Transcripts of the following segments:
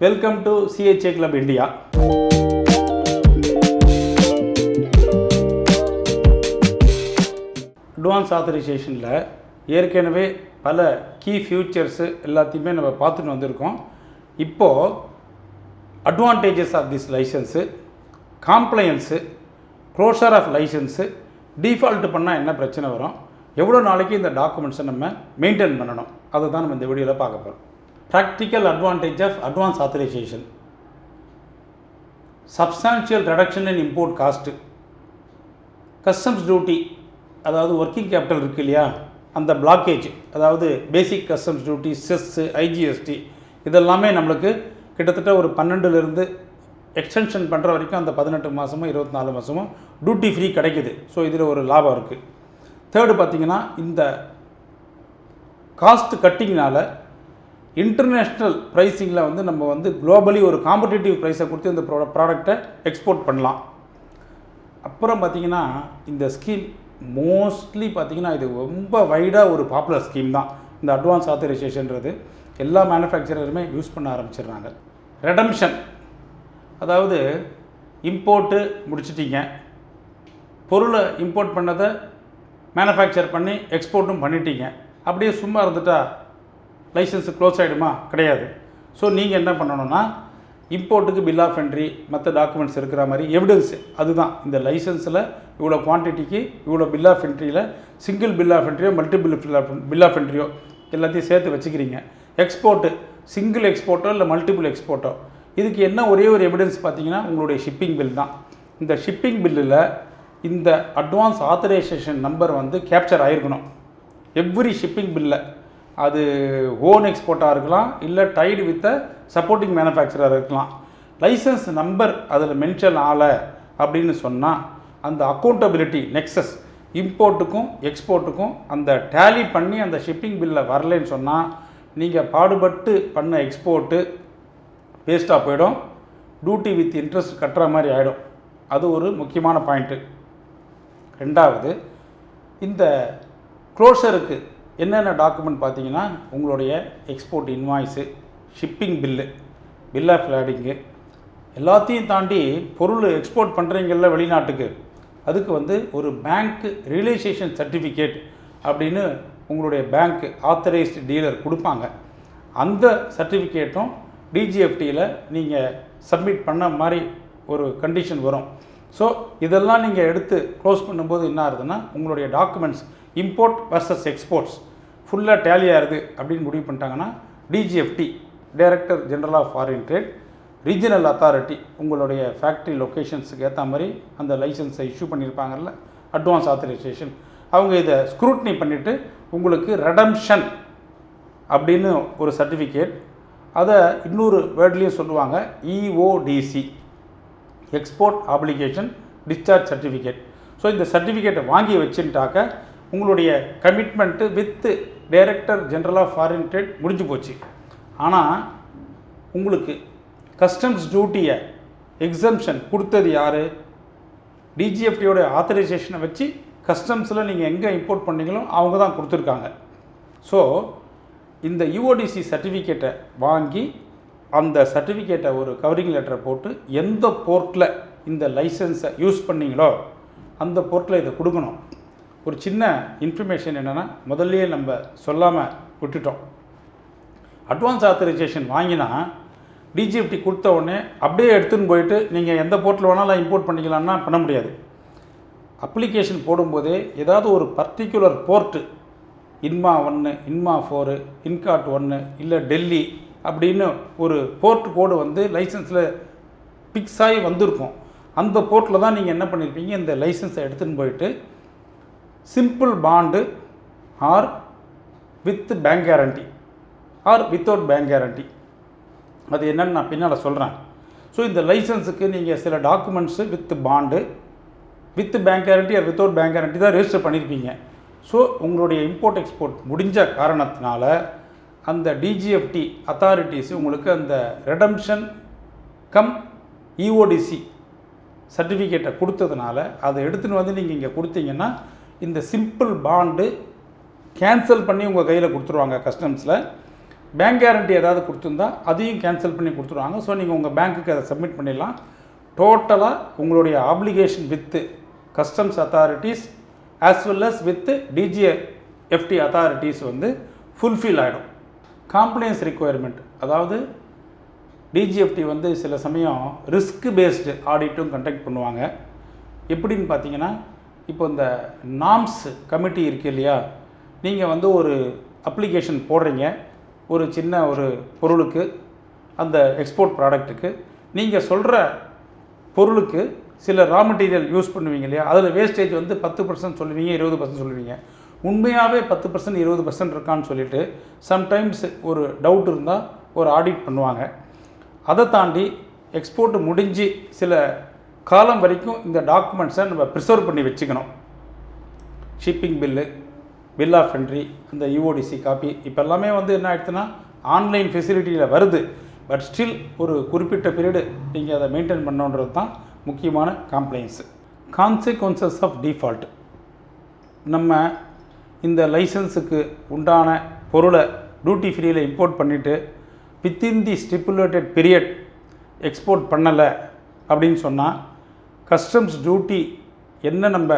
Welcome to CHA Club India. Advance ஆத்தரைசேஷனில் ஏற்கனவே பல கீ ஃபியூச்சர்ஸு எல்லாத்தையுமே நம்ம பார்த்துட்டு வந்திருக்கோம். இப்போது advantages of this licence, compliance, closure of licence, default பண்ணால் என்ன பிரச்சனை வரும், எவ்வளோ நாளைக்கு இந்த டாக்குமெண்ட்ஸை நம்ம மெயின்டைன் பண்ணணும், அதை தான் நம்ம இந்த வீடியோவில் பார்க்க போகிறோம். Practical advantage of advance authorisation. Substantial reduction in import cost. Customs duty, அதாவது ஒர்க்கிங் கேபிட்டல் இருக்குது இல்லையா, அந்த பிளாக்கேஜ், அதாவது basic customs duty, cess, IGST இதெல்லாமே நம்மளுக்கு கிட்டத்தட்ட ஒரு 12லேருந்து எக்ஸ்டென்ஷன் பண்ணுற வரைக்கும் அந்த 18 மாதமும் 24 மாதமும் டியூட்டி ஃப்ரீ கிடைக்குது. ஸோ இதில் ஒரு லாபம் இருக்குது. தேர்டு பார்த்திங்கன்னா, இந்த காஸ்ட் கட்டிங்னால் இன்டர்நேஷ்னல் ப்ரைஸிங்கில் வந்து நம்ம வந்து குளோபலி ஒரு காம்படிட்டிவ் ப்ரைஸை கொடுத்து இந்த ப்ராடக்டை எக்ஸ்போர்ட் பண்ணலாம். அப்புறம் பார்த்திங்கன்னா, இந்த ஸ்கீம் மோஸ்ட்லி பார்த்திங்கன்னா இது ரொம்ப வைடாக ஒரு பாப்புலர் ஸ்கீம் தான். இந்த அட்வான்ஸ் ஆத்தரைசேஷன்றது எல்லா மேனுஃபேக்சரருமே யூஸ் பண்ண ஆரம்பிச்சிடுறாங்க. ரெடம்ஷன், அதாவது இம்போர்ட்டு முடிச்சிட்டிங்க, பொருளை இம்போர்ட் பண்ணதை மேனுஃபேக்சர் பண்ணி எக்ஸ்போர்ட்டும் பண்ணிட்டீங்க, அப்படியே சும்மா இருந்துட்டா லைசன்ஸு க்ளோஸ் ஆகிடுமா? கிடையாது. ஸோ நீங்கள் என்ன பண்ணணும்னா, இம்போர்ட்டுக்கு பில் ஆஃப் என்ட்ரி, மற்ற டாக்குமெண்ட்ஸ் இருக்கிற மாதிரி எவிடன்ஸு, அதுதான் இந்த லைசன்ஸில் இவ்வளோ குவான்டிட்டிக்கு இவ்வளோ பில் ஆஃப் என்ட்ரியில் சிங்கிள் பில் ஆஃப் என்ட்ரியோ மல்டிபிள் பில் ஆஃப் என்ட்ரியோ எல்லாத்தையும் சேர்த்து வச்சுக்கிறீங்க. எக்ஸ்போர்ட்டு சிங்கிள் எக்ஸ்போர்ட்டோ இல்லை மல்டிபிள் எக்ஸ்போர்ட்டோ, இதுக்கு என்ன ஒரே ஒரு எவிடன்ஸ் பார்த்தீங்கன்னா உங்களுடைய ஷிப்பிங் பில் தான். இந்த ஷிப்பிங் பில்லில் இந்த அட்வான்ஸ் ஆத்தரைசேஷன் நம்பர் வந்து கேப்சர் ஆகிருக்கணும். எவ்ரி ஷிப்பிங் பில்லில், அது ஓன் எக்ஸ்போர்ட்டாக இருக்கலாம், இல்லை டைடு வித் சப்போர்ட்டிங் மேனுஃபேக்சராக இருக்கலாம். லைசன்ஸ் நம்பர் அதில் மென்ஷன் ஆகலை அப்படின்னு சொன்னால் அந்த அக்கௌண்டபிலிட்டி நெக்ஸஸ், இம்போர்ட்டுக்கும் எக்ஸ்போர்ட்டுக்கும் அந்த டேலி பண்ணி அந்த ஷிப்பிங் பில்லில் வரலன்னு சொன்னால் நீங்கள் பாடுபட்டு பண்ண எக்ஸ்போர்ட்டு வேஸ்ட்டாக போயிடும், டியூட்டி வித் இன்ட்ரெஸ்ட் கட்டுற மாதிரி ஆகிடும். அது ஒரு முக்கியமான பாயிண்ட்டு. ரெண்டாவது, இந்த க்ளோஷருக்கு என்னென்ன டாக்குமெண்ட் பார்த்தீங்கன்னா, உங்களுடைய export invoice, shipping bill, bill of lading, எல்லாத்தையும் தாண்டி பொருள் எக்ஸ்போர்ட் பண்ணுறீங்கள்ல வெளிநாட்டுக்கு, அதுக்கு வந்து ஒரு பேங்க்கு ரியலைசேஷன் சர்டிஃபிகேட் அப்படின்னு உங்களுடைய பேங்க்கு ஆத்தரைஸ்டு டீலர் கொடுப்பாங்க. அந்த சர்டிஃபிகேட்டும் DGFTயில் நீங்கள் சப்மிட் பண்ண மாதிரி ஒரு கண்டிஷன் வரும். ஸோ இதெல்லாம் நீங்கள் எடுத்து க்ளோஸ் பண்ணும்போது என்ன ஆகுதுன்னா, உங்களுடைய டாக்குமெண்ட்ஸ் இம்போர்ட் வர்சஸ் எக்ஸ்போர்ட்ஸ் ஃபுல்லாக டேலி ஆகுது அப்படின்னு முடிவு பண்ணிட்டாங்கன்னா, DGFT director general of foreign trade, regional authority உங்களுடைய ஃபேக்ட்ரி லொக்கேஷன்ஸுக்கு ஏற்ற மாதிரி அந்த லைசன்ஸை இஷ்யூ பண்ணியிருப்பாங்கல்ல, அட்வான்ஸ் ஆத்தரைசேஷன், அவங்க இதை ஸ்க்ரூட்னி பண்ணிவிட்டு உங்களுக்கு ரெடம்ஷன் அப்படின்னு ஒரு சர்டிஃபிகேட், அதை இன்னொரு வேர்ட்லேயும் சொல்லுவாங்க EODC, export application discharge certificate. So இந்த சர்டிஃபிகேட்டை வாங்கி வச்சுட்டாக்க உங்களுடைய commitment with director general of foreign trade முடிஞ்சு போச்சு. ஆனால் உங்களுக்கு கஸ்டம்ஸ் டியூட்டியை எக்ஸம்ஷன் கொடுத்தது யார்? DGFTயோட ஆத்தரைசேஷனை வச்சு கஸ்டம்ஸில் நீங்கள் எங்கே இம்போர்ட் பண்ணீங்களோ அவங்க தான் கொடுத்துருக்காங்க. ஸோ இந்த EODC சர்டிஃபிகேட்டை வாங்கி அந்த சர்டிஃபிகேட்டை ஒரு கவரிங் லெட்டரை போட்டு எந்த போர்ட்டில் இந்த லைசன்ஸை யூஸ் பண்ணிங்களோ அந்த போர்ட்டில் இதை கொடுக்கணும். ஒரு சின்ன இன்ஃபர்மேஷன் என்னென்னா, முதல்லையே நம்ம சொல்லாமல் விட்டுட்டோம். அட்வான்ஸ் ஆத்தரைசேஷன் வாங்கினா DGFT கொடுத்த உடனே அப்படியே எடுத்துன்னு போயிட்டு நீங்கள் எந்த போர்ட்டில் வேணாலும் இம்போர்ட் பண்ணிக்கலான்னா பண்ண முடியாது. அப்ளிகேஷன் போடும்போதே ஏதாவது ஒரு particular board, INMA 1, INMA 4, INCOT 1 இல்லை டெல்லி அப்படின்னு ஒரு போர்ட் கோடு வந்து லைசன்ஸில் பிக்ஸ் ஆகி வந்திருக்கும். அந்த போர்ட்டில் தான் நீங்கள் என்ன பண்ணியிருப்பீங்க, இந்த லைசன்ஸை எடுத்துன்னு போயிட்டு simple bond or with bank guarantee or without bank guarantee, அது என்னென்னு நான் பின்னால் சொல்கிறேன். ஸோ இந்த லைசன்ஸுக்கு நீங்கள் சில documents with bond, with bank guarantee or without bank guarantee தான் ரெஜிஸ்டர் பண்ணியிருப்பீங்க. ஸோ உங்களுடைய இம்போர்ட் எக்ஸ்போர்ட் முடிஞ்ச காரணத்தினால அந்த DGFT அத்தாரிட்டிஸ் உங்களுக்கு அந்த ரெடம்ஷன் கம் EODC சர்டிஃபிகேட்டை கொடுத்ததுனால அதை எடுத்துன்னு வந்து நீங்கள் இங்கே கொடுத்தீங்கன்னா இந்த சிம்பிள் பாண்டு கேன்சல் பண்ணி உங்கள் கையில் கொடுத்துருவாங்க கஸ்டம்ஸில். பேங்க் கேரண்டி ஏதாவது கொடுத்துருந்தா அதையும் கேன்சல் பண்ணி கொடுத்துருவாங்க. ஸோ நீங்கள் உங்கள் பேங்க்குக்கு அதை சப்மிட் பண்ணிடலாம். டோட்டலாக உங்களுடைய application with customs authorities as well us with DGFT authorities வந்து ஃபுல்ஃபில் ஆகிடும். காம்ப்ளைன்ஸ் ரிக்குவயர்மெண்ட், அதாவது டிஜிஎஃப்டி வந்து சில சமயம் ரிஸ்க் பேஸ்டு ஆடிட்டும் கண்டக்ட் பண்ணுவாங்க. எப்படின்னு பார்த்தீங்கன்னா, இப்போ இந்த நாம்ஸ் கமிட்டி இருக்குது இல்லையா, நீங்கள் வந்து ஒரு அப்ளிகேஷன் போடுறீங்க ஒரு சின்ன ஒரு பொருளுக்கு, அந்த எக்ஸ்போர்ட் ப்ராடக்ட்டுக்கு. நீங்கள் சொல்கிற பொருளுக்கு சில ரா மெட்டீரியல் யூஸ் பண்ணுவீங்க இல்லையா, அதில் வேஸ்டேஜ் வந்து 10% சொல்லுவீங்க, 20% சொல்லுவீங்க. உண்மையாகவே 10% 20% இருக்கான்னு சொல்லிவிட்டு சம்டைம்ஸ் ஒரு டவுட் இருந்தால் ஒரு ஆடிட் பண்ணுவாங்க. அதை தாண்டி எக்ஸ்போர்ட் முடிஞ்சு சில காலம் வரைக்கும் இந்த டாக்குமெண்ட்ஸை நம்ம ப்ரிசர்வ் பண்ணி வச்சுக்கணும். Shipping bill, bill of entry, அந்த யூஓடிசி காப்பி, இப்போ எல்லாமே வந்து என்ன ஆகிடுச்சுன்னா ஆன்லைன் ஃபெசிலிட்டியில் வருது. பட் ஸ்டில் ஒரு குறிப்பிட்ட பீரியடு நீங்கள் அதை மெயின்டைன் பண்ணணுன்றது தான் முக்கியமான காம்ப்ளைண்ட்ஸு. கான்சிக்வன்சஸ் ஆஃப் டிஃபால்ட், நம்ம இந்த லைசன்ஸுக்கு உண்டான பொருளை டியூட்டி ஃப்ரீயில் இம்போர்ட் பண்ணிவிட்டு within the stipulated period export பண்ணலை அப்படின்னு சொன்னால், கஸ்டம்ஸ் டியூட்டி என்ன நம்ம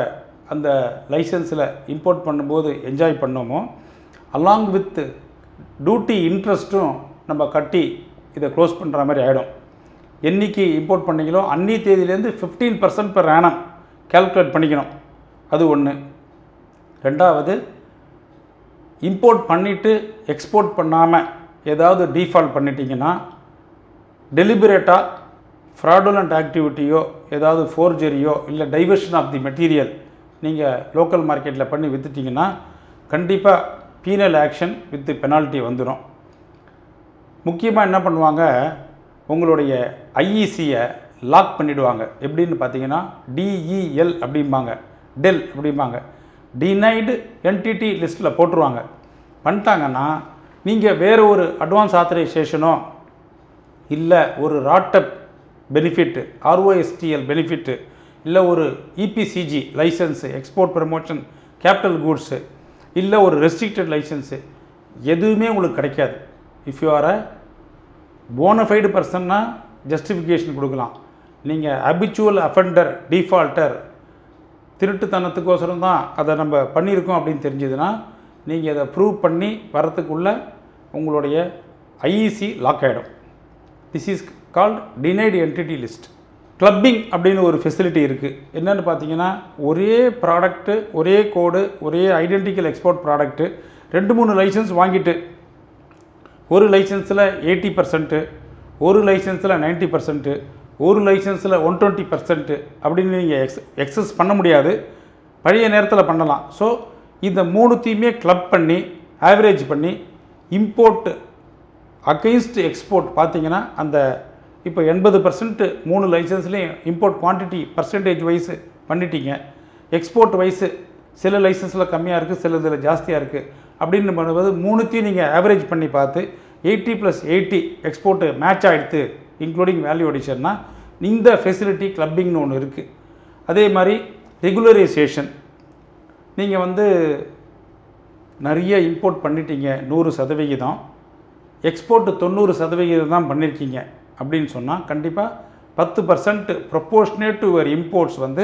அந்த லைசன்ஸில் இம்போர்ட் பண்ணும்போது என்ஜாய் பண்ணோமோ அலாங் வித் டியூட்டி இன்ட்ரெஸ்ட்டும் நம்ம கட்டி இதை க்ளோஸ் பண்ணுற மாதிரி ஆகிடும். என்றைக்கு இம்போர்ட் பண்ணிங்களோ அன்னி தேதியிலேருந்து 15% per annum கேல்குலேட் பண்ணிக்கணும். அது ஒன்று. ரெண்டாவது, இம்போர்ட் பண்ணிவிட்டு எக்ஸ்போர்ட் பண்ணாமல் ஏதாவது டீஃபால்ட் பண்ணிட்டீங்கன்னா, டெலிபரேட்டாக ஃப்ராடுலண்ட் ஆக்டிவிட்டியோ ஏதாவது ஃபோர்ஜரியோ இல்லை டைவர்ஷன் ஆஃப் தி மெட்டீரியல் நீங்கள் லோக்கல் மார்க்கெட்டில் பண்ணி விற்றுட்டிங்கன்னா கண்டிப்பாக பீனல் ஆக்ஷன் வித் பெனால்ட்டி வந்துடும். முக்கியமாக என்ன பண்ணுவாங்க, உங்களுடைய ஐஇசியை லாக் பண்ணிவிடுவாங்க. எப்படின்னு பார்த்தீங்கன்னா DEL அப்படிம்பாங்க, டெல் அப்படிம்பாங்க, டினைடு என்டிட்டி லிஸ்ட்டில் போட்டுருவாங்க. பண்ணிட்டாங்கன்னா நீங்கள் வேறு ஒரு அட்வான்ஸ் ஆத்தரைசேஷனோ இல்லை ஒரு ராட்டப் பெனிஃபிட்டு, ROSTL பெனிஃபிட்டு, இல்லை ஒரு EPCG licence, export promotion capital goods, இல்லை ஒரு ரெஸ்ட்ரிக்டட் லைசன்ஸு, எதுவுமே உங்களுக்கு கிடைக்காது. If you are a bona fide பர்சன்னா ஜஸ்டிஃபிகேஷன் கொடுக்கலாம். நீங்கள் ஹபிச்சுவல் அஃபெண்டர், டிஃபால்ட்டர், திருட்டுத்தனத்துக்கோசரம் தான் அதை நம்ம பண்ணியிருக்கோம் அப்படின்னு தெரிஞ்சதுன்னா நீங்கள் அதை ப்ரூவ் பண்ணி வரத்துக்குள்ளே உங்களுடைய ஐஇசி லாக் ஆகிடும். This is called denied entity list. Clubbing அப்படின்னு ஒரு ஃபெசிலிட்டி இருக்குது. என்னென்னு பார்த்தீங்கன்னா, ஒரே ப்ராடக்ட்டு, ஒரே கோடு, ஒரே ஐடென்டிக்கல் எக்ஸ்போர்ட் ப்ராடக்ட்டு 2-3 லைசன்ஸ் வாங்கிட்டு ஒரு லைசன்ஸில் 80%, ஒரு லைசன்ஸில் 90%, ஒரு லைசன்ஸில் 120% அப்படின்னு நீங்கள் எக்ஸஸ் பண்ண முடியாது. பழைய நேரத்தில் பண்ணலாம். ஸோ இந்த 3த்தையுமே கிளப் பண்ணி ஆவரேஜ் பண்ணி இம்போர்ட் அகெயின்ஸ்ட் எக்ஸ்போர்ட் பார்த்தீங்கன்னா, அந்த இப்போ 80% 3 லைசன்ஸ்லேயும் இம்போர்ட் குவான்டிட்டி பர்சன்டேஜ் வைஸு பண்ணிட்டீங்க. எக்ஸ்போர்ட் வைஸு சில லைசன்ஸில் கம்மியாக இருக்குது, சில இதில் ஜாஸ்தியாக இருக்குது அப்படின்னு பண்ணும்போது 3த்தையும் நீங்கள் ஆவரேஜ் பண்ணி பார்த்து 80+80 எக்ஸ்போர்ட்டு மேட்ச் ஆகிடுது இன்க்ளூடிங் வேல்யூ அடிஷன்னா இந்த ஃபெசிலிட்டி கிளப்பிங்னு ஒன்று இருக்குது. அதே மாதிரி ரெகுலரைசேஷன், நீங்கள் வந்து நிறைய இம்போர்ட் பண்ணிட்டீங்க 100%, எக்ஸ்போர்ட்டு 90% தான் பண்ணியிருக்கீங்க அப்படின்னு சொன்னால் கண்டிப்பாக 10% ப்ரொப்போர்ஷனேட் டு யுவர் இம்போர்ட்ஸ் வந்து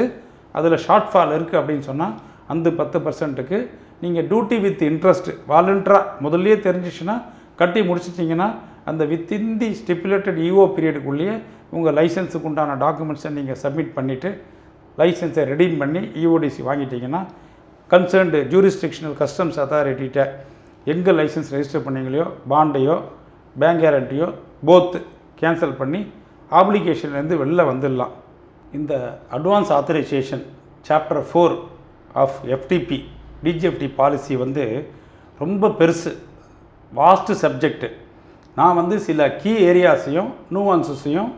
அதில் ஷார்ட் ஃபால் இருக்குது அப்படின்னு சொன்னால் அந்த 10%க்கு நீங்கள் டியூட்டி வித் இன்ட்ரெஸ்ட் வாலண்டராக முதல்லையே தெரிஞ்சிச்சுன்னா கட்டி முடிச்சிட்டிங்கன்னா அந்த வித்தின் தி ஸ்டிப்புலேட்டட் EO பீரியடுக்குள்ளேயே உங்கள் லைசன்ஸுக்கு உண்டான டாக்குமெண்ட்ஸை நீங்கள் சப்மிட் பண்ணிவிட்டு லைசன்ஸை ரெடீம் பண்ணி EODC வாங்கிட்டீங்கன்னா கன்சர்ன்டு ஜூரிஸ்டிக்ஷனல் கஸ்டம்ஸ் அத்தாரிட்டிகிட்ட எங்கே லைசன்ஸ் ரெஜிஸ்டர் பண்ணீங்களையோ பாண்டையோ பேங்க் கேரண்டியோ போத் கேன்சல் பண்ணி ஆப்ளிகேஷன்லேருந்து வெளில வந்துடலாம். இந்த advance authorisation chapter 4 of FTP DGFT policy வந்து ரொம்ப பெருசு, வாஸ்ட்டு சப்ஜெக்டு. நான் வந்து சில கீ ஏரியாஸையும் நூவான்சஸையும்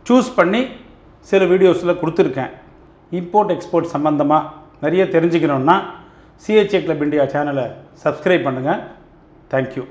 சூஸ் பண்ணி சில வீடியோஸில் கொடுத்துருக்கேன். இம்போர்ட் எக்ஸ்போர்ட் சம்மந்தமாக நிறைய தெரிஞ்சுக்கணுன்னா CHA Club India சேனலை சப்ஸ்கிரைப் பண்ணுங்கள். தேங்க்யூ.